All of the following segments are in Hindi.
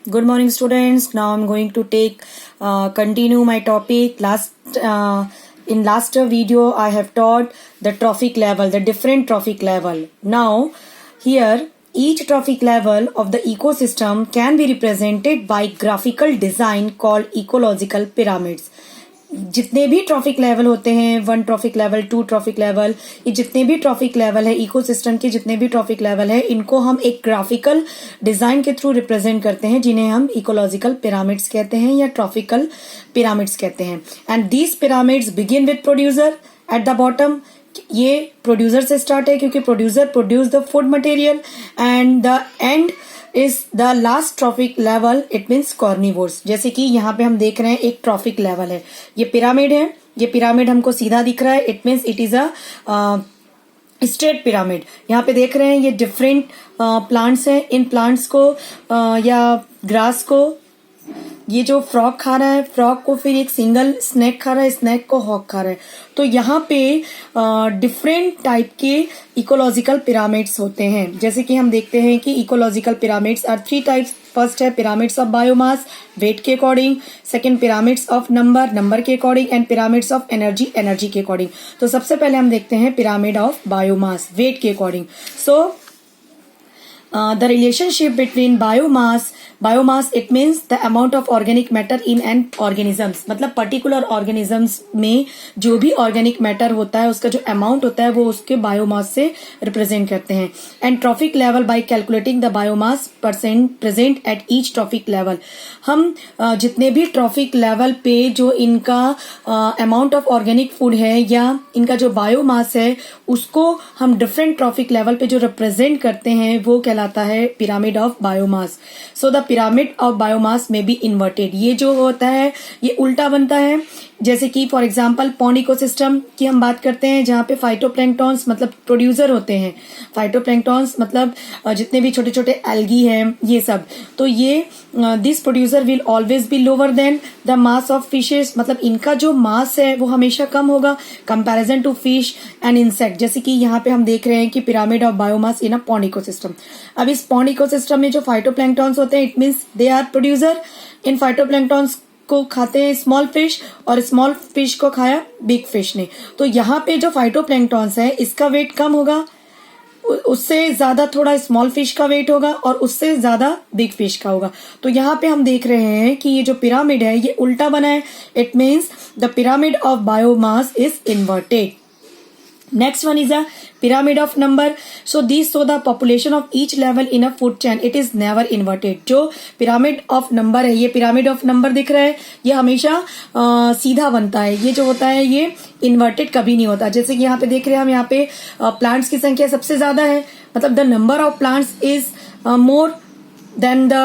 Good morning, students. Now I'm going to continue my topic. In last video, I have taught the trophic level, the different trophic level. Now, here each trophic level of the ecosystem can be represented by graphical design called ecological pyramids. जितने भी ट्रॉफिक लेवल होते हैं, 1 ट्रॉफिक लेवल, 2 ट्रॉफिक लेवल, ये जितने भी ट्रॉफिक लेवल है इकोसिस्टम के, जितने भी ट्रॉफिक लेवल है, इनको हम एक ग्राफिकल डिजाइन के थ्रू रिप्रेजेंट करते हैं, जिन्हें हम इकोलॉजिकल पिरामिड्स कहते हैं या ट्रॉफिकल पिरामिड्स कहते हैं. And these pyramids begin with producer at the bottom. ये प्रोड्यूसर से स्टार्ट है क्योंकि producer produce the food material, and the end is the last trophic level, it means carnivores. जैसे कि यहाँ पे हम देख रहे हैं एक ट्रॉफिक लेवल है, ये पिरामिड है, ये पिरामिड हमको सीधा दिख रहा है, it means it is a straight pyramid. यहाँ पे देख रहे हैं ये डिफरेंट प्लांट्स हैं. इन प्लांट्स को या ग्रास को ये जो फ्रॉग खा रहा है, फ्रॉग को फिर एक सिंगल स्नेक खा रहा है, स्नेक को हॉक खा रहा है. तो यहाँ पे डिफरेंट टाइप के इकोलॉजिकल पिरामिड्स होते हैं. जैसे कि हम देखते हैं कि ecological pyramids are 3 types. First है पिरामिड्स ऑफ बायोमास, वेट के according. Second pyramids of number, number के according. And pyramids of energy, energy के अकॉर्डिंग. तो सबसे पहले हम देखते हैं पिरामिड ऑफ बायोमास, वेट के according. So the relationship between biomass it means the amount of organic matter in an organisms. मतलब पर्टिकुलर ऑर्गेनिजम्स में जो भी ऑर्गेनिक मैटर होता है उसका जो अमाउंट होता है वो उसके बायोमास से रिप्रेजेंट करते हैं. And trophic level by calculating the biomass percent present at each trophic level. हम जितने भी ट्रॉफिक लेवल पे जो इनका अमाउंट ऑफ ऑर्गेनिक फूड है या इनका जो बायोमास है उसको हम डिफरेंट ट्रॉफिक लेवल पे जो रिप्रेजेंट करते हैं वो कहलाता है pyramid of biomass. So the pyramid of biomass में बी इन्वर्टेड. ये जो होता है ये उल्टा बनता है. जैसे कि फॉर एग्जांपल पॉन्ड इकोसिस्टम की हम बात करते हैं जहाँ पे फाइटोप्लैंक्टॉन्स मतलब प्रोड्यूसर होते हैं. फाइटोप्लैंक्टॉन्स मतलब जितने भी छोटे छोटे एल्गी हैं ये सब. तो ये this producer will always be lower than the mass of fishes. मतलब इनका जो मास है वो हमेशा कम होगा comparison to fish and insect. जैसे कि यहाँ पे हम देख रहे हैं कि pyramid of biomass in a pond ecosystem. अब इस पॉन्ड इकोसिस्टम में जो फाइटोप्लैंक्टॉन्स होते हैं it means they are producer. इन फाइटोप्लैंक्टॉन्स को खाते हैं स्मॉल फिश और स्मॉल फिश को खाया बिग फिश ने. तो यहाँ पे जो फाइटोप्लैंक्टॉन्स है इसका वेट कम होगा, उससे ज्यादा थोड़ा स्मॉल फिश का वेट होगा और उससे ज्यादा बिग फिश का होगा. तो यहाँ पे हम देख रहे हैं कि ये जो पिरामिड है ये उल्टा बना है. It means the pyramid of biomass is inverted. Next one is a pyramid of number. So these show the population of each level in a food chain. It is never inverted. जो pyramid of number है, ये pyramid of number दिख रहा है, ये हमेशा सीधा बनता है. ये जो होता है ये inverted कभी नहीं होता. जैसे कि यहाँ पे देख रहे हैं हम, यहाँ पे plants की संख्या सबसे ज्यादा है, मतलब the number of plants is more than the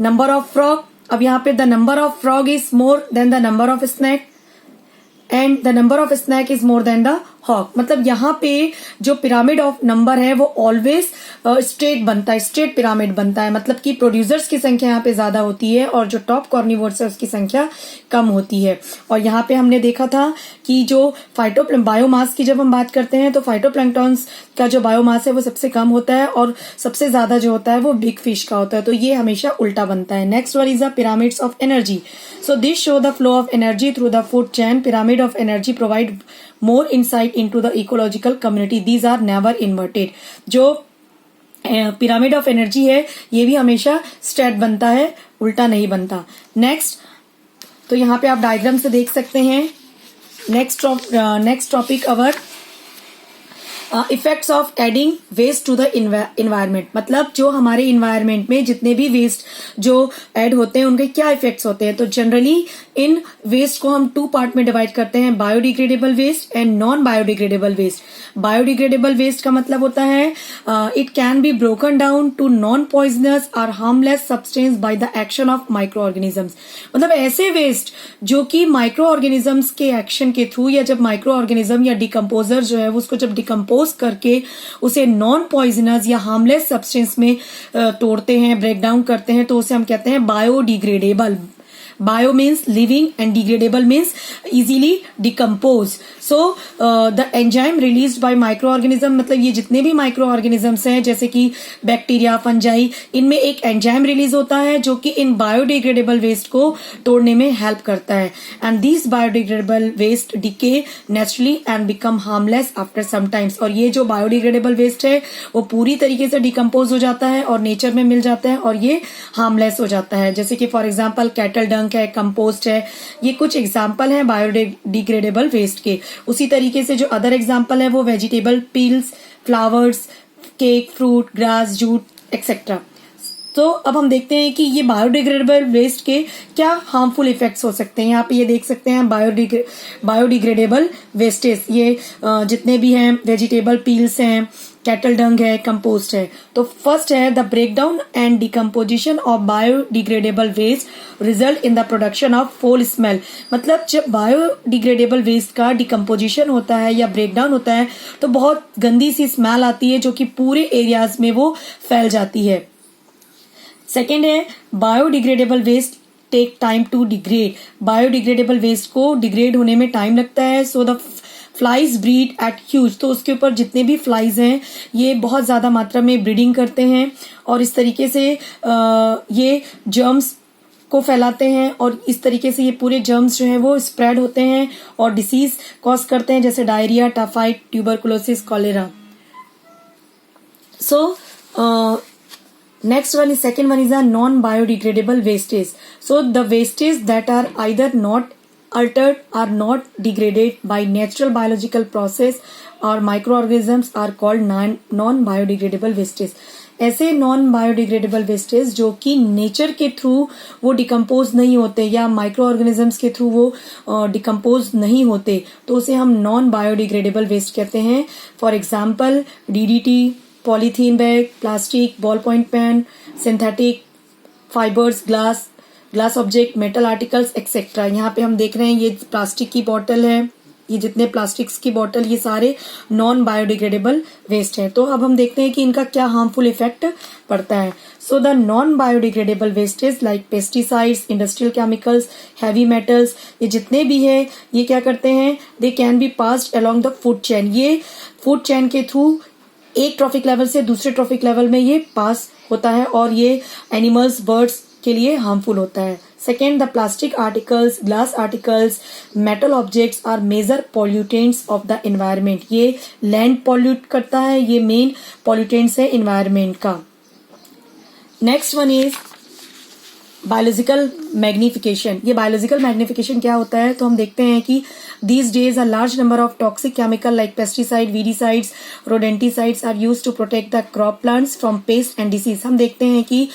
number of frog. अब यहाँ पे the number of frog is more than the number of snake and the number of snake is more than the hawk. मतलब यहाँ पे जो पिरामिड ऑफ नंबर है वो ऑलवेज स्ट्रेट बनता है, स्ट्रेट पिरामिड बनता है. मतलब कि प्रोड्यूसर्स की संख्या यहाँ पे ज्यादा होती है और जो टॉप कॉर्निवोर्स है उसकी संख्या कम होती है. और यहाँ पे हमने देखा था कि जो बायोमास की जब हम बात करते हैं तो फाइटोप्लैंक्टॉन्स का जो बायोमास है वो सबसे कम होता है और सबसे ज्यादा जो होता है वो बिग फिश का होता है. तो ये हमेशा उल्टा बनता है. Next one is the pyramids of energy. So this show the flow of energy through the food chain. Pyramid of energy provide more insight into the ecological community. These are never inverted. जो पिरामिड ऑफ एनर्जी है ये भी हमेशा स्ट्रेट बनता है, उल्टा नहीं बनता. नेक्स्ट, तो यहाँ पे आप डायग्राम से देख सकते हैं. Next topic our effects of adding waste to the environment. मतलब जो हमारे इन्वायरमेंट में जितने भी वेस्ट जो ऐड होते हैं उनके क्या इफेक्ट्स होते हैं. तो जनरली इन वेस्ट को हम 2 पार्ट में डिवाइड करते हैं, biodegradable waste and non biodegradable waste. Biodegradable waste का मतलब होता है it can be broken down to non poisonous और harmless substance by the action of micro organisms. मतलब ऐसे वेस्ट जो कि माइक्रो ऑर्गेनिजम्स के एक्शन के थ्रू या जब माइक्रो ऑर्गेनिज्म या डिकम्पोजर जो है उसको जब डिकम्पोज करके उसे नॉन पॉइजनस या हार्मलेस सब्सटेंस में तोड़ते हैं, ब्रेक डाउन करते हैं, तो उसे हम कहते हैं biodegradable. Bio means living and degradable means easily decompose. So the enzyme released by microorganism, मतलब ये जितने भी microorganisms हैं जैसे कि बैक्टीरिया, फंजाई, इनमें एक एंजाइम रिलीज होता है जो कि इन बायोडिग्रेडेबल वेस्ट को तोड़ने में हेल्प करता है. And this biodegradable waste decay naturally and become harmless after some times. और ये जो बायोडिग्रेडेबल वेस्ट है वो पूरी तरीके से डिकम्पोज हो जाता है और नेचर में मिल जाता है और ये हार्मलेस हो जाता है. जैसे कि फॉर एग्जाम्पल कैटल डंक है, कंपोस्ट है, ये कुछ एग्जाम्पल है बायोडिग्रेडेबल वेस्ट के. उसी तरीके से जो अदर एग्जाम्पल है वो vegetable peels, flowers, cake, fruit, grass, jute etcetera. तो अब हम देखते हैं कि ये बायोडिग्रेडेबल वेस्ट के क्या हार्मफुल इफेक्ट्स हो सकते हैं. यहाँ पे ये देख सकते हैं बायोडिग्रेडेबल वेस्टेज, ये जितने भी हैं वेजिटेबल पील्स हैं, कैटल डंग है, कंपोस्ट है. तो फर्स्ट है the breakdown and decomposition of biodegradable waste result in the production of foul smell. मतलब जब बायोडिग्रेडेबल वेस्ट का डिकम्पोजिशन होता है या ब्रेकडाउन होता है तो बहुत गंदी सी स्मेल आती है जो कि पूरे एरियाज में वो फैल जाती है. सेकेंड है biodegradable waste take time to degrade. Biodegradable waste को डिग्रेड होने में टाइम लगता है. So the flies breed at huge. तो उसके ऊपर जितने भी फ्लाइज हैं ये बहुत ज्यादा मात्रा में ब्रीडिंग करते हैं और इस तरीके से ये जर्म्स को फैलाते हैं और इस तरीके से ये पूरे जर्म्स जो हैं वो स्प्रेड होते हैं और डिसीज कॉज करते हैं जैसे diarrhoea, typhoid, tuberculosis, cholera. So next one is second one is a non-biodegradable wastage. So the wastage that are either not altered or not degraded by natural biological process or microorganisms are called non-biodegradable wastage. ऐसे नॉन बायोडिग्रेडेबल वेस्टेज जो कि नेचर के थ्रू वो डिकम्पोज नहीं होते या माइक्रो ऑर्गेनिजम्स के थ्रू वो डिकम्पोज नहीं होते तो उसे हम नॉन बायोडिग्रेडेबल वेस्ट कहते हैं. For example DDT, polythene bag, plastic, ball point pen, synthetic fibres, glass object, metal articles etcetera. यहाँ पे हम देख रहे हैं ये प्लास्टिक की बॉटल है, ये जितने प्लास्टिक्स की बॉटल ये सारे नॉन बायोडिग्रेडेबल वेस्ट हैं. तो अब हम देखते हैं कि इनका क्या हार्मफुल इफेक्ट पड़ता है. So the non biodegradable wastage like pesticides, industrial chemicals, heavy metals, ये जितने भी है ये क्या करते हैं, they can be passed along the food chain. ये फूड चेन के थ्रू एक ट्रॉफिक लेवल से दूसरे ट्रॉफिक लेवल में ये पास होता है और ये एनिमल्स, बर्ड्स के लिए हार्मफुल होता है. Second the plastic articles, glass articles, metal objects are major pollutants of the environment. ये लैंड पॉल्यूट करता है, ये मेन पॉल्यूटेंट्स है एनवायरमेंट का. Next one is biological magnification. ये बायोलॉजिकल मैग्निफिकेशन क्या होता है तो हम देखते हैं कि these days a large number of toxic chemical like pesticide, weedicides, rodenticides are used to protect the crop plants from pest and disease. हम देखते हैं कि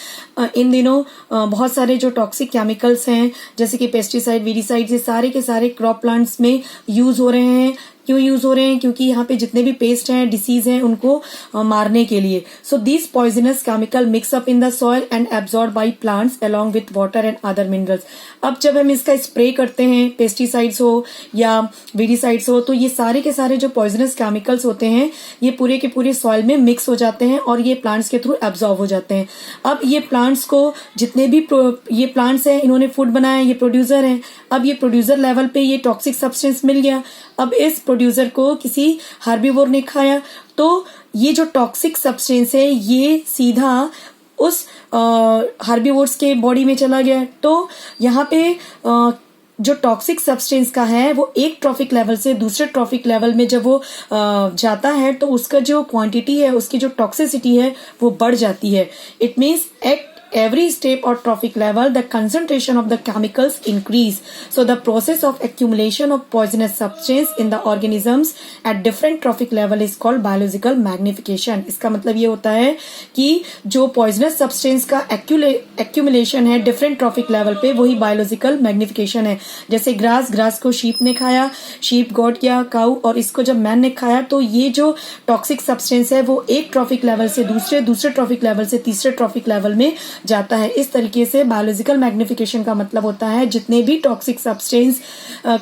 इन दिनों बहुत सारे जो टॉक्सिक केमिकल्स हैं जैसे कि पेस्टिसाइड, वीडिसाइड, ये सारे के सारे क्रॉप प्लांट्स में यूज हो रहे हैं. क्यों यूज हो रहे हैं? क्योंकि यहाँ पे जितने भी पेस्ट हैं, डिसीज हैं, उनको मारने के लिए. So this poisonous chemical mix up in the soil and absorb by plants along with water and other minerals. अब जब हम इसका स्प्रे करते हैं, पेस्टिसाइड्स हो या वीडिसाइड्स हो, तो ये सारे के सारे जो पॉइजनस केमिकल्स होते हैं ये पूरे के पूरे सॉइल में मिक्स हो जाते हैं और ये प्लांट्स के थ्रू एब्जॉर्ब हो जाते हैं. अब ये प्लांट्स को जितने भी ये प्लांट्स हैं इन्होंने फूड बनाया, ये प्रोड्यूसर हैं. अब ये प्रोड्यूसर लेवल पे ये टॉक्सिक सब्सटेंस मिल गया. अब इस प्रोड्यूसर को किसी हर्बीवोर ने खाया तो ये जो टॉक्सिक सब्सटेंस है ये सीधा उस हर्बीवोर्स के बॉडी में चला गया. तो यहाँ पे जो टॉक्सिक सब्सटेंस का है वो एक ट्रॉफिक लेवल से दूसरे ट्रॉफिक लेवल में जब वो जाता है तो उसका जो क्वांटिटी है, उसकी जो टॉक्सिसिटी है वो बढ़ जाती है. It means at every step or trophic level the concentration of the chemicals increase. So the process of accumulation of poisonous substance in the organisms at different trophic level is called biological magnification. इसका मतलब ये होता है कि जो poisonous substance का accumulation है different trophic level पे वही biological magnification है. जैसे ग्रास को sheep ने खाया, sheep got या cow, और इसको जब man ने खाया तो ये जो toxic substance है वो एक trophic level से दूसरे trophic level से तीसरे trophic level में जाता है. इस तरीके से बायोलॉजिकल मैग्निफिकेशन का मतलब होता है जितने भी टॉक्सिक सब्सटेंस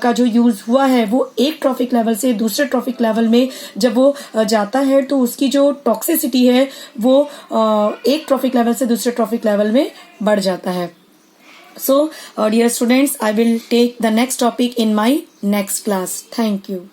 का जो यूज हुआ है वो एक ट्रॉफिक लेवल से दूसरे ट्रॉफिक लेवल में जब वो जाता है तो उसकी जो टॉक्सिसिटी है वो एक ट्रॉफिक लेवल से दूसरे ट्रॉफिक लेवल में बढ़ जाता है. So, dear students, I will take the next topic in my next class. Thank you.